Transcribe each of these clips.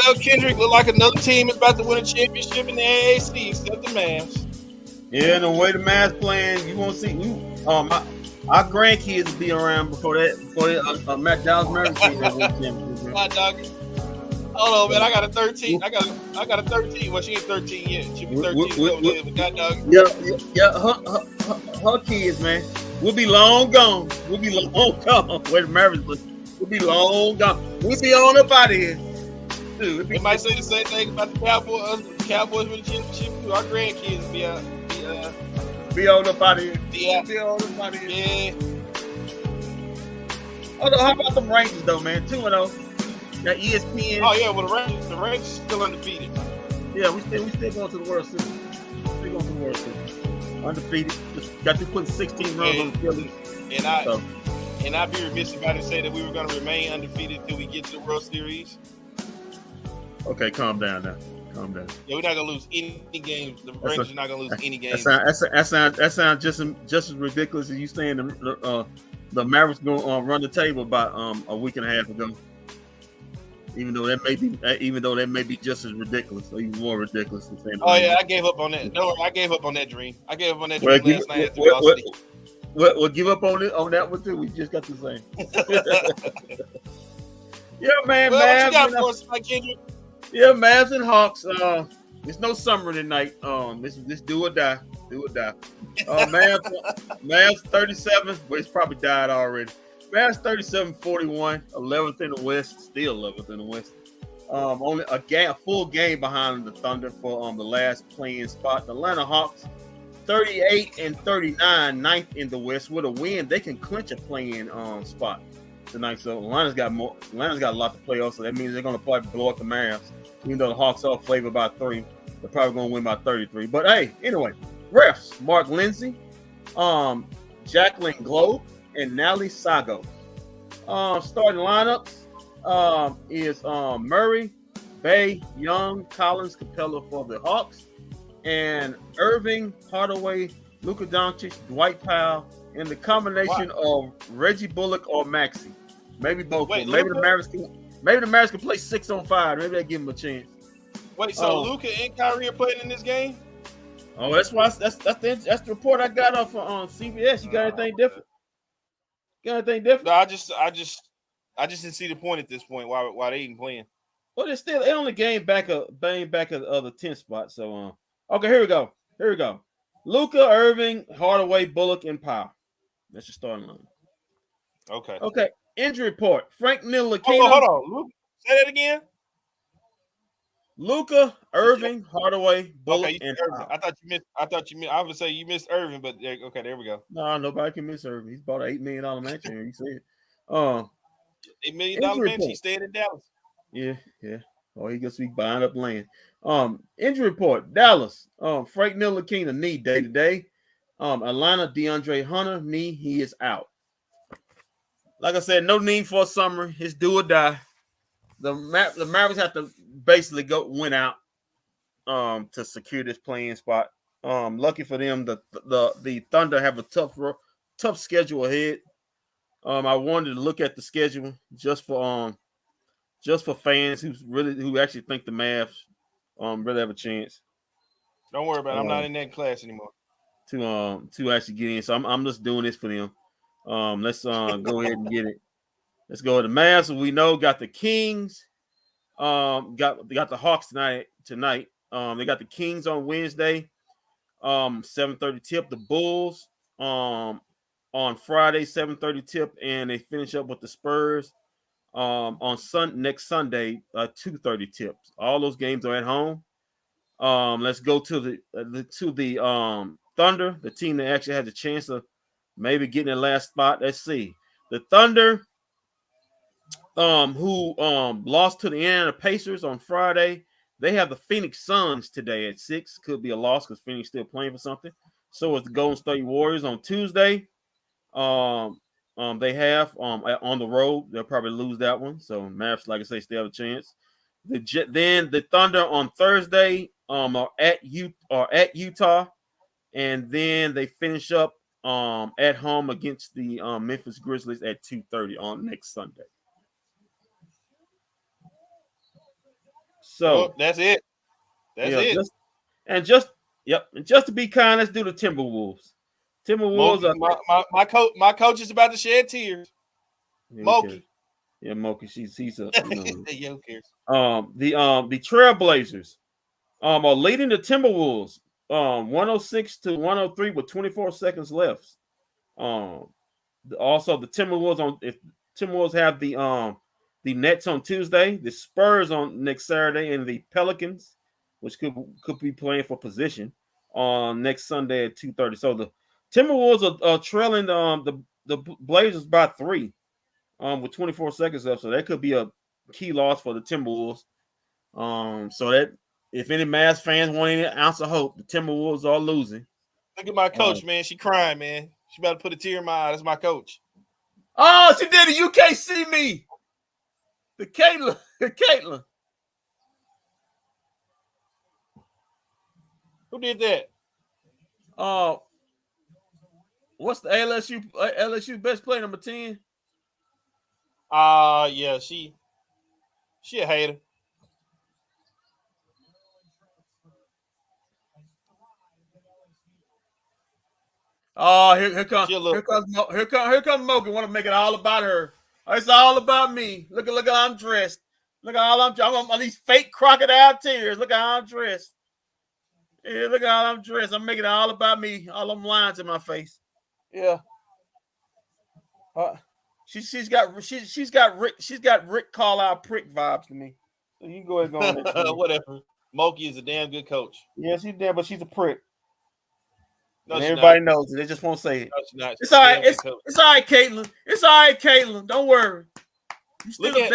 Well, Kendrick look like another team is about to win a championship in the AAC, except the Mavs. Yeah, and the way the Mavs playing, you won't see. Our grandkids will be around before Matt Dallas Mavericks team that win championship. Hot dog. Hold on, man. I got a 13. I got a 13. Well, she ain't 13 yet. She'll be 13. But God dog. Yeah. Her kids, man. We'll be long gone. We'll be long gone. Where the Mavericks look. We'll be long gone. We'll be on up out of here. Dude, they might say the same thing about the Cowboys. The Cowboys win the championship too. Our grandkids will be out. Be on up out of here. Yeah. Be on up out of here. Yeah. Although, how about them Rangers though, man? 2-0. That ESPN. Oh yeah, well the Rangers still undefeated. Yeah, we still going to the World Series. Still going to the World Series. Undefeated. Just got to put 16 runs on the Phillies. And I'd be remiss if I didn't say that we were going to remain undefeated until we get to the World Series. Okay, calm down now. Calm down. Yeah, we're not going to lose any games. The Rangers are not going to lose any games. That sounds just as ridiculous as you saying the Mavericks going to run the table about a week and a half ago. Even though that may be just as ridiculous, or even more ridiculous than saying. Oh yeah, I gave up on that. No, I gave up on that dream. I gave up on that dream last night. We'll give up on that one too. We just got the same. Yeah, man. Well, Mavs, what you got for us, Mike Kendrick? Yeah, Mavs and Hawks. It's no summer tonight. This do or die. Do or die. Mavs 37, but it's probably died already. Mavs 37-41, 11th in the West, still 11th in the West. Only a full game behind the Thunder for the last playing spot. The Atlanta Hawks 38-39, 9th in the West. With a win, they can clinch a playing spot tonight. So Atlanta's got a lot to play off. So that means they're going to probably blow up the Mavs. Even though the Hawks are favored by 3, they're probably going to win by 33. But hey, anyway, refs: Mark Lindsay, Jacqueline Globe, and Nally Sago. Starting lineups is Murray, Bay, Young, Collins, Capella for the Hawks, and Irving, Hardaway, Luka Doncic, Dwight Powell, and the combination of Reggie Bullock or Maxey. Maybe both. Maybe the Mavericks can play 6-on-5. Maybe they give them a chance. Wait, so Luka and Kyrie are playing in this game? Oh, that's the report I got off on CBS. You got anything different? No, I just didn't see the point at this point. Why they even playing? Well, they only gained back of the 10th spot. So okay, here we go. Luka, Irving, Hardaway, Bullock, and Powell. That's your starting line. Okay. Injury report: Frank Ntilikina. Hold on. Luka, say that again. Luka, Irving, Hardaway, Bullock, and Powell. I thought you missed. I would say you missed Irving, but okay, there we go. No, nobody can miss Irving. He's bought an $8 million mansion. You see it. $8 million mansion. He stayed in Dallas. Yeah. Oh, he gets to be buying up land. Injury report: Dallas. Frank Ntilikina, knee day to day. Atlanta, DeAndre Hunter, knee. He is out. Like I said, no need for a summer. It's do or die. The Mavericks have to basically win out to secure this playing spot. Lucky for them, the Thunder have a tough schedule ahead. I wanted to look at the schedule just for fans who actually think the Mavs really have a chance. Don't worry about it. I'm not in that class anymore. To actually get in. So I'm just doing this for them. Let's go ahead and get it. Let's go to the Mavs. We know got the Kings. Got the Hawks tonight. They got the Kings on Wednesday. 7:30 tip. The Bulls on Friday, 7:30 tip, and they finish up with the Spurs on next Sunday, 2:30 tips. All those games are at home. Let's go to the Thunder, the team that actually has a chance of maybe getting the last spot. Let's see. The Thunder, who lost to the Indiana Pacers on Friday. They have the Phoenix Suns today at 6. Could be a loss because Phoenix still playing for something. So is the Golden State Warriors on Tuesday. They have on the road. They'll probably lose that one. So Mavs, like I say, still have a chance. Then the Thunder on Thursday are at Utah, and then they finish up at home against the Memphis Grizzlies at 2:30 on next Sunday. So that's it. That's it. And just to be kind, let's do the Timberwolves. Timberwolves Moki, my coach is about to shed tears. Moki. Yeah, Moki. He's a Yeah, who cares? The Trailblazers are leading the Timberwolves 106-103 with 24 seconds left. Also the Timberwolves have the Nets on Tuesday, the Spurs on next Saturday, and the Pelicans, which could be playing for position on next Sunday at 2:30. So the Timberwolves are trailing the Blazers by 3 with 24 seconds left. So that could be a key loss for the Timberwolves. So that if any Mavs fans want any ounce of hope, the Timberwolves are losing. Look at my coach, man. She crying, man. She about to put a tear in my eye. That's my coach. Oh, she did it. You can't see me. The Caitlin. Who did that? What's the LSU best player, number 10? Yeah, she a hater. Oh, here comes Mogan. Want to make it all about her. It's all about me. Look how I'm dressed. Look how I'm on these fake crocodile tears. Look how I'm dressed. Yeah, look how I'm dressed. I'm making it all about me. All them lines in my face. Yeah. She's got Rick Carlisle prick vibes to me. So you can go ahead and go on. Whatever. Moki is a damn good coach. Yeah, she's damn, but she's a prick. No, everybody knows it. They just won't say it. No, she's not. It's all right. It's all right, Caitlin. It's all right, Caitlin. Don't worry. Look at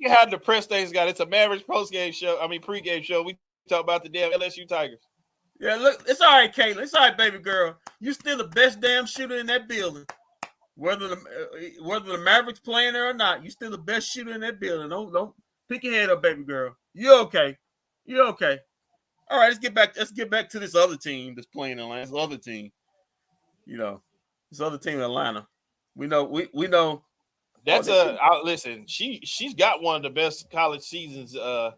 how depressed things got. It's a Mavericks pregame show. We talk about the damn LSU Tigers. Yeah, look, it's all right, Caitlin. It's all right, baby girl. You still the best damn shooter in that building. Whether the Mavericks playing there or not, you still the best shooter in that building. Don't pick your head up, baby girl. You're okay. You're okay. All right, let's get back to this other team that's playing in Atlanta. This other team, this other team in Atlanta. We know. That's listen. She's got one of the best college seasons. I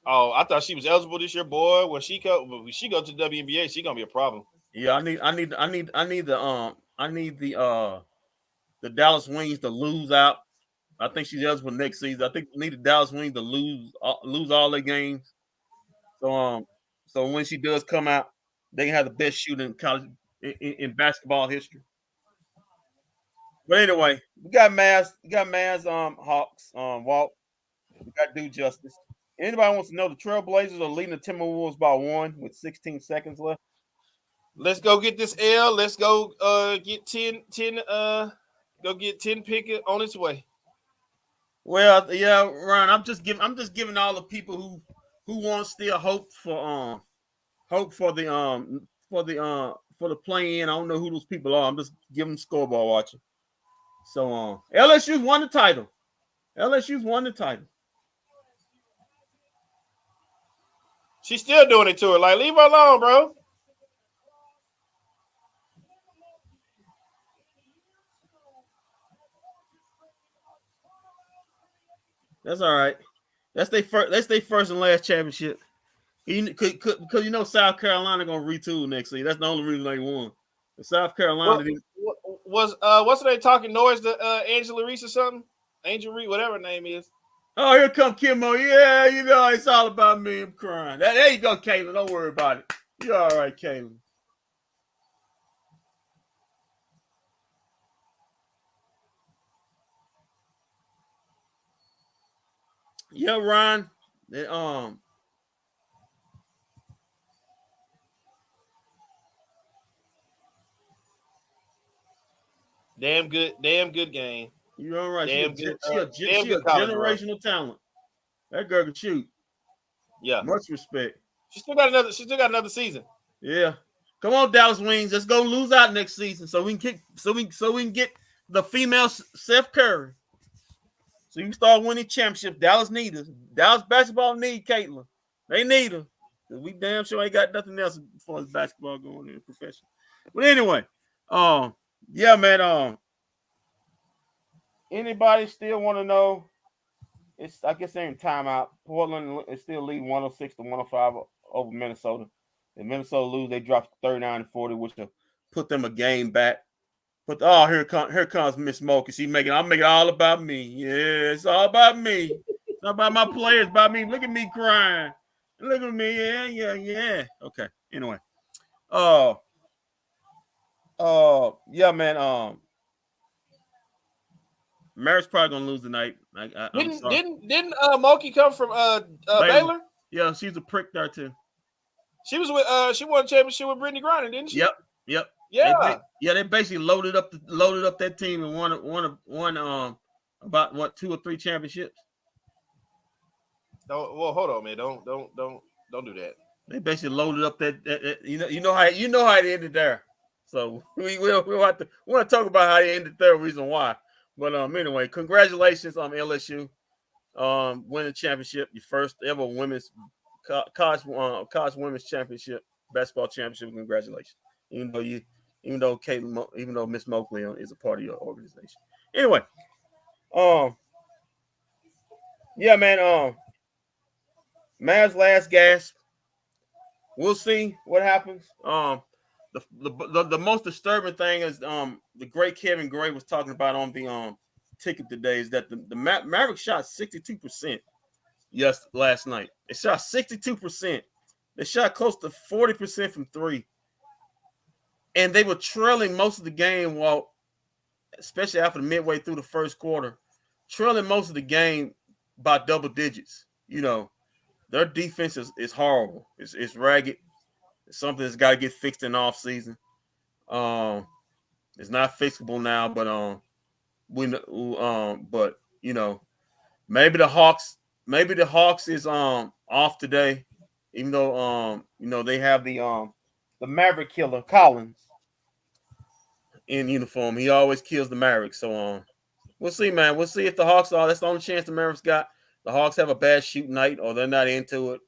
thought she was eligible this year, boy. When she go to the WNBA, she's gonna be a problem. Yeah, I need the Dallas Wings to lose out. I think she's eligible next season. I think we need the Dallas Wings to lose all their games. So when she does come out, they can have the best shooter in college in basketball history. But anyway, we got Mavs, Hawks, Walt. We got to do justice. Anybody wants to know, the Trailblazers are leading the Timberwolves by 1 with 16 seconds left. Let's go get this L. Let's go get 10 go get 10 pick on its way. Well, yeah, Ryan, I'm just giving all the people who want still hope for the play-in. I don't know who those people are. I'm just giving scoreboard watching. So LSU's won the title. She's still doing it to her. Like, leave her alone, bro. That's all right. That's their first and last championship. Because South Carolina gonna retool next season. That's the only reason they won. South Carolina what's they talking noise to Angela Reese or something? Angel Reese, whatever her name is. Oh, here come Kimmo. Yeah, it's all about me. I'm crying. There you go, Caitlin. Don't worry about it. You're all right, Caitlin. Yeah, Ryan. Damn good game. You're all right. Damn She good. a generational talent. That girl can shoot. Yeah. Much respect. She still got another season. Yeah. Come on, Dallas Wings. Let's go lose out next season so we can get the female Steph Curry. So you can start winning championships. Dallas need us. Dallas basketball need Caitlin. They need her. We damn sure ain't got nothing else as far as basketball going in the profession. But anyway, yeah, man. Anybody still want to know I guess they're in timeout. Portland is still leading 106-105 over Minnesota. If Minnesota lose, they drop 39-40, which will put them a game back. But here comes Miss Mocha. I'm making it all about me. Yeah, it's all about me. It's not about my players, about me. Look at me crying. Look at me. Yeah. Okay. Anyway. Yeah, man. Merritt's probably gonna lose tonight. I'm sorry. Didn't Moki come from Baylor? Yeah, she's a prick there too. She was with she won a championship with Brittany Griner, didn't she? Yep. Yeah. They basically loaded up that team and won about 2 or 3 championships. Well, hold on, man. Don't do that. They basically loaded up that you know how it ended there. So we'll want to talk about how it ended there, reason why. But anyway, congratulations on LSU winning the championship, your first ever women's college women's championship, basketball championship. Congratulations. Even though Miss Moakley is a part of your organization. Anyway, yeah, man. Mavs last gasp. We'll see what happens. The most disturbing thing is the great Kevin Gray was talking about on the ticket today is that the Mavericks shot 62% last night. They shot 62%. They shot close to 40% from 3. And they were trailing most of the game, especially after the midway through the first quarter, trailing most of the game by double digits. You know, their defense is horrible. It's ragged. It's something that's got to get fixed in off season. It's not fixable now, but but maybe the Hawks is off today, even though they have the Maverick killer Collins in uniform. He always kills the Mavericks. So we'll see, man. We'll see if the Hawks that's the only chance the Mavericks got. The Hawks have a bad shoot night or they're not into it.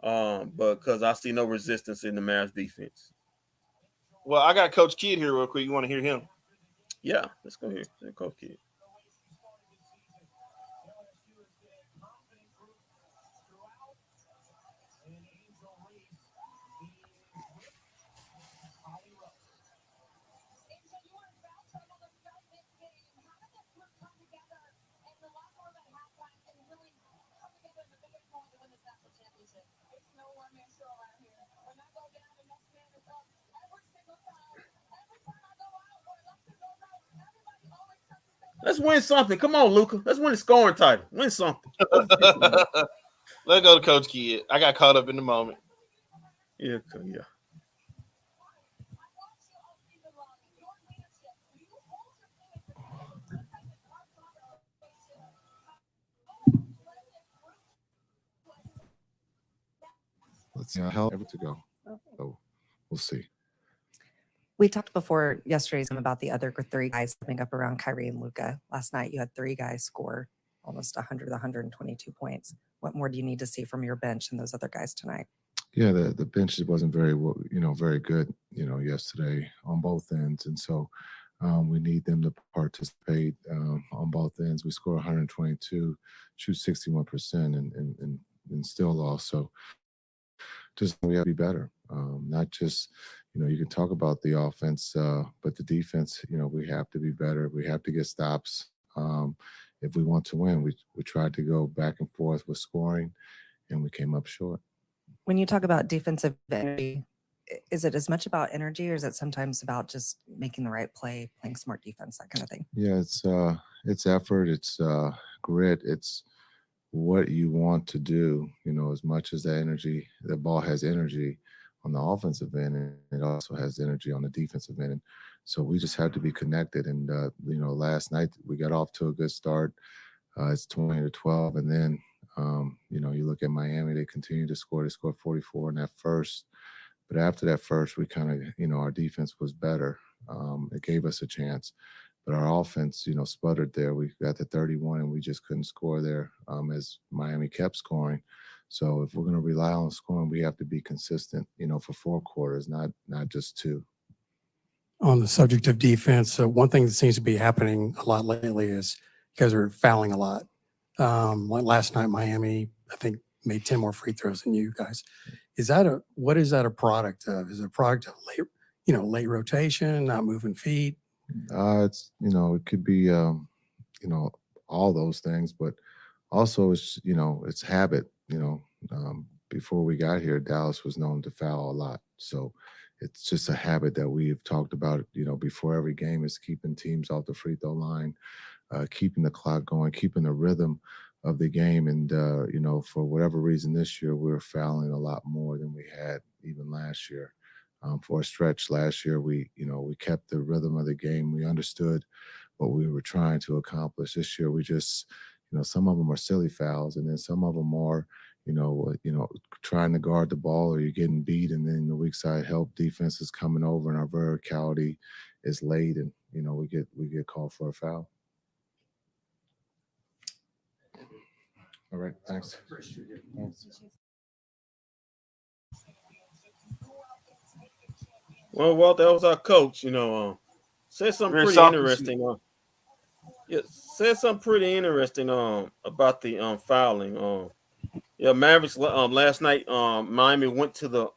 But because I see no resistance in the Mavs defense. Well, I got Coach Kidd here real quick. You want to hear him? Yeah, let's go here. Coach Kidd. Let's win something. Come on, Luka. Let's win the scoring title. Win something. Let's go to Coach Kidd. I got caught up in the moment. Yeah. Let's see how ever to go. So we'll see. We talked before yesterday's about the other 3 guys coming up around Kyrie and Luka. Last night, you had 3 guys score almost 122 points. What more do you need to see from your bench and those other guys tonight? Yeah, the bench wasn't very good, yesterday on both ends. And so we need them to participate on both ends. We score 122, shoot 61% and still lost. So just we have to be better. Not just, you can talk about the offense, but the defense, we have to be better. We have to get stops. If we want to win, we tried to go back and forth with scoring, and we came up short. When you talk about defensive energy, is it as much about energy, or is it sometimes about just making the right play, playing smart defense, that kind of thing? Yeah, it's effort, it's grit, it's what you want to do. As much as the ball has energy on the offensive end, and it also has energy on the defensive end. And so we just have to be connected. And last night we got off to a good start. It's 20-12, and then you look at Miami, they continue to score. They scored 44 in that first. But after that first, we kind of, our defense was better. It gave us a chance. But our offense, sputtered there. We got to 31, and we just couldn't score there as Miami kept scoring. So if we're going to rely on scoring, we have to be consistent, for 4 quarters, not just 2. On the subject of defense, one thing that seems to be happening a lot lately is you guys are fouling a lot. Last night, Miami, I think, made 10 more free throws than you guys. What is that a product of? Is it a product of late rotation, not moving feet? It's, it could be, all those things, but also it's habit. Before we got here, Dallas was known to foul a lot. So it's just a habit that we've talked about, before every game, is keeping teams off the free throw line, keeping the clock going, keeping the rhythm of the game. And, for whatever reason this year, we're fouling a lot more than we had even last year. For a stretch last year, we kept the rhythm of the game. We understood what we were trying to accomplish. This year, we just, some of them are silly fouls, and then some of them are, trying to guard the ball, or you're getting beat, and then the weak side help defense is coming over, and our verticality is late, and we get called for a foul. All right, thanks. Well, that was our coach. Said something pretty interesting. Said something pretty interesting. About the fouling. Mavericks. Last night, Miami went to the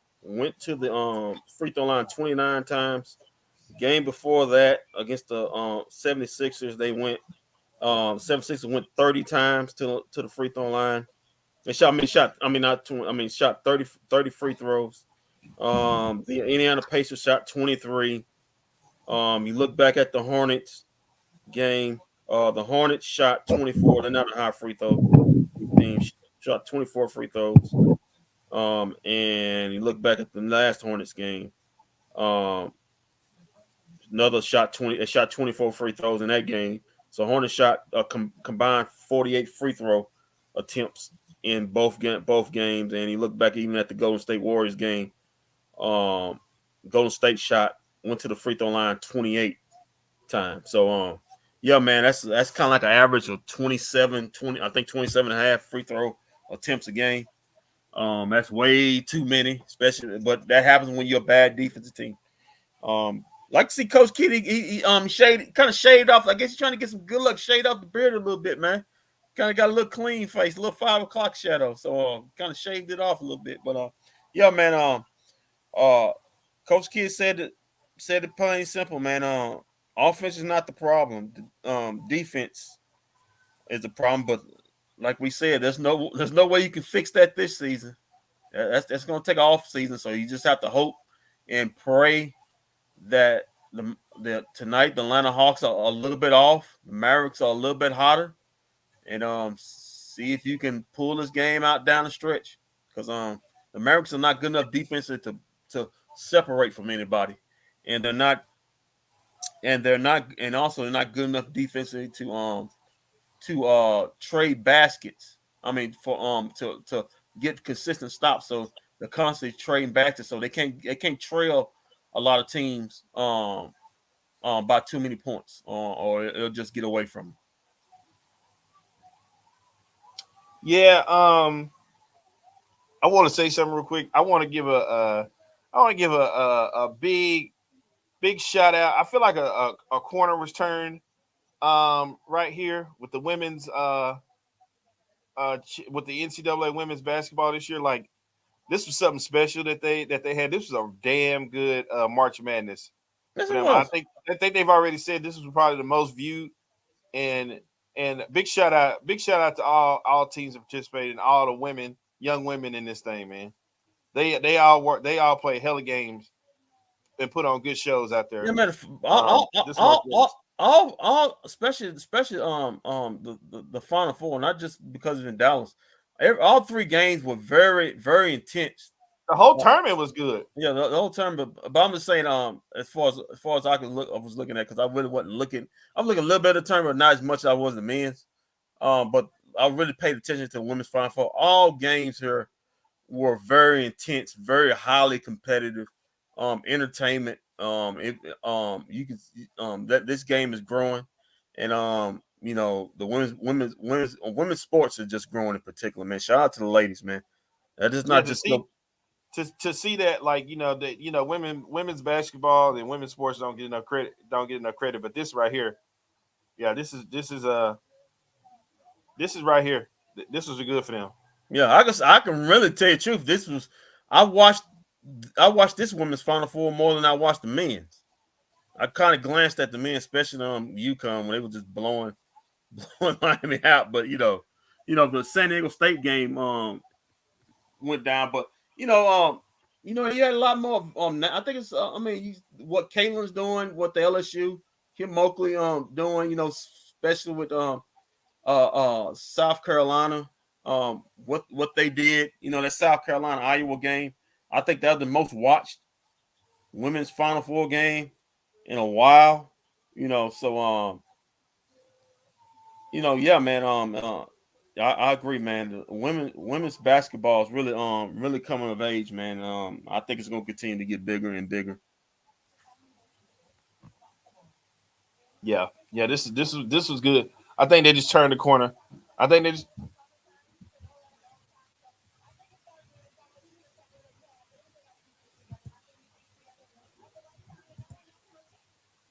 free throw line 29 times. Game before that, against the 76ers, they went. 76ers went 30 times to the free throw line. They shot 30 free throws. The Indiana Pacers shot 23. You look back at the Hornets game. The Hornets shot 24. They're not a high free throw team. Shot 24 free throws. And you look back at the last Hornets game. Another shot 20. They shot 24 free throws in that game. So Hornets shot combined 48 free throw attempts in both games. And you look back even at the Golden State Warriors game. Golden State went to the free throw line 28 times. So man, that's kind of like an average of 27 and a half free throw attempts a game. That's way too many, but that happens when you're a bad defensive team. Like to see Coach Kidd, he shaved off. I guess he's trying to get some good luck, shade off the beard a little bit, man. Kind of got a little clean face, a little 5 o'clock shadow. So kind of shaved it off a little bit. But man, Coach Kidd said it plain and simple, man. Offense is not the problem. Defense is the problem. But like we said, there's no way you can fix that this season. That's going to take off season. So you just have to hope and pray that tonight the Atlanta Hawks are a little bit off. The Mavericks are a little bit hotter, and see if you can pull this game out down the stretch. Because the Mavericks are not good enough defensively to separate from anybody, and they're not good enough defensively to trade baskets. I mean, for to get consistent stops. So they're constantly trading baskets, so they can't trail a lot of teams by too many points, or it'll just get away from them. Yeah, I want to say something real quick. I want to give a big shout out. I feel like a corner was turned right here with the women's with the NCAA women's basketball this year. Like, this was something special that they had. This was a damn good March Madness. Yes, for them. I think they've already said this was probably the most viewed, and big shout out to all teams that participated and all the young women in this thing, man. They all play hella games and put on good shows out there. Yeah, man. Especially the Final Four, not just because it's in Dallas. All 3 games were very, very intense. The whole tournament was good. Yeah, the whole tournament. But I'm just saying, as far as I was looking at, because I really wasn't looking. I'm looking a little bit at the tournament, not as much as I was the men's. But I really paid attention to the women's Final Four. All games here were very intense, very highly competitive. Entertainment. You can that this game is growing, and the women's sports are just growing in particular, man. Shout out to the ladies, man. That is not just to see that, like, women's basketball and women's sports don't get enough credit, but this right here, yeah, this is This is right here. This was good for them. Yeah, I can really tell you the truth. I watched this women's Final Four more than I watched the men's. I kind of glanced at the men, especially UConn when they were just blowing Miami out. But the San Diego State game went down. But he had a lot more. I think it's what Caitlin's doing, what the LSU, Kim Moakley doing. Especially with South Carolina, what they did. That South Carolina Iowa game. I think that was the most watched women's Final Four game in a while. So yeah, man. I agree, man. The women's basketball is really coming of age, man. I think it's going to continue to get bigger and bigger. Yeah. This was good. I think they just turned the corner. I think they just.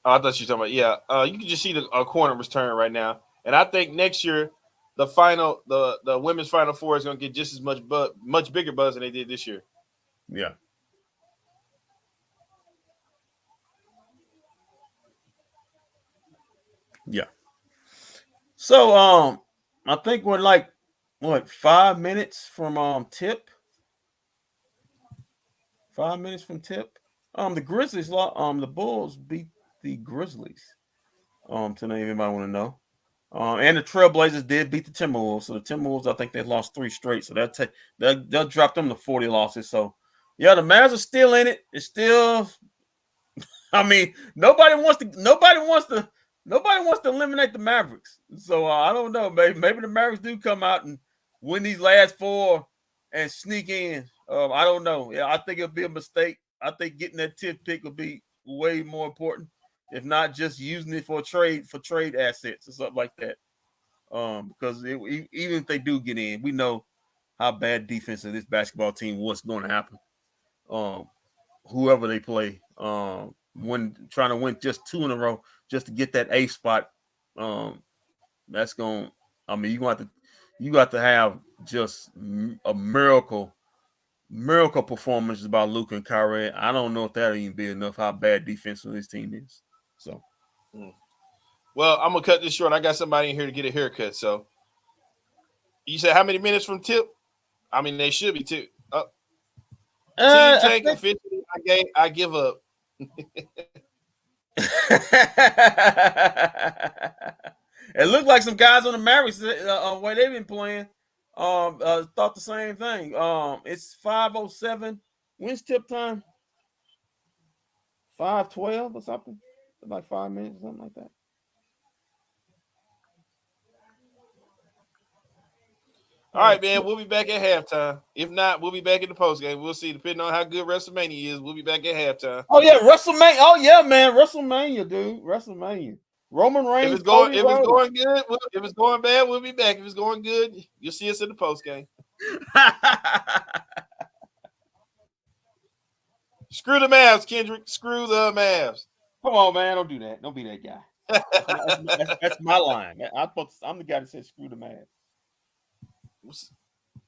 Oh, I thought you were talking about you can just see the corner was turned right now, and I think next year the women's Final Four is going to get just as much bigger buzz than they did this year. Yeah. Yeah. So I think we're like 5 minutes from tip. 5 minutes from tip. The Grizzlies the Bulls beat the Grizzlies. Tonight, anybody want to know? And the Trailblazers did beat the Timberwolves. So the Timberwolves, I think they lost 3 straight. So they'll drop them to 40 losses. So yeah, the Mavs are still in it. It's still. I mean, nobody wants to eliminate the Mavericks. So I don't know. Maybe the Mavericks do come out and win these last 4 and sneak in. I don't know. Yeah, I think it'll be a mistake. I think getting that 10th pick will be way more important, if not just using it for trade assets or something like that. Because even if they do get in, we know how bad defense of this basketball team what's going to happen. Whoever they play, when trying to win just 2 in a row just to get that A spot, that's going. I mean, you got to have just a miracle performance by Luka and Kyrie. I don't know if that'll even be enough. How bad defensive this team is. So, well, I'm gonna cut this short. I got somebody in here to get a haircut. So, you said how many minutes from tip? I mean, they should be 2. Team Tank officially. I give up. It looked like some guys on the Mavericks where they've been playing. Thought the same thing. It's 5:07. When's tip time? 5:12 or something. Like 5 minutes, something like that. All right, man. We'll be back at halftime. If not, we'll be back in the post game. We'll see. Depending on how good WrestleMania is, we'll be back at halftime. Oh yeah, WrestleMania. Oh yeah, man, WrestleMania, dude. WrestleMania. Roman Reigns. If it's going good, if it's going bad, we'll be back. If it's going good, you'll see us in the post game. Screw the Mavs, Kendrick. Screw the Mavs. Come on, man. Don't do that. Don't be that guy. That's my line. I'm the guy that said screw the Mavs.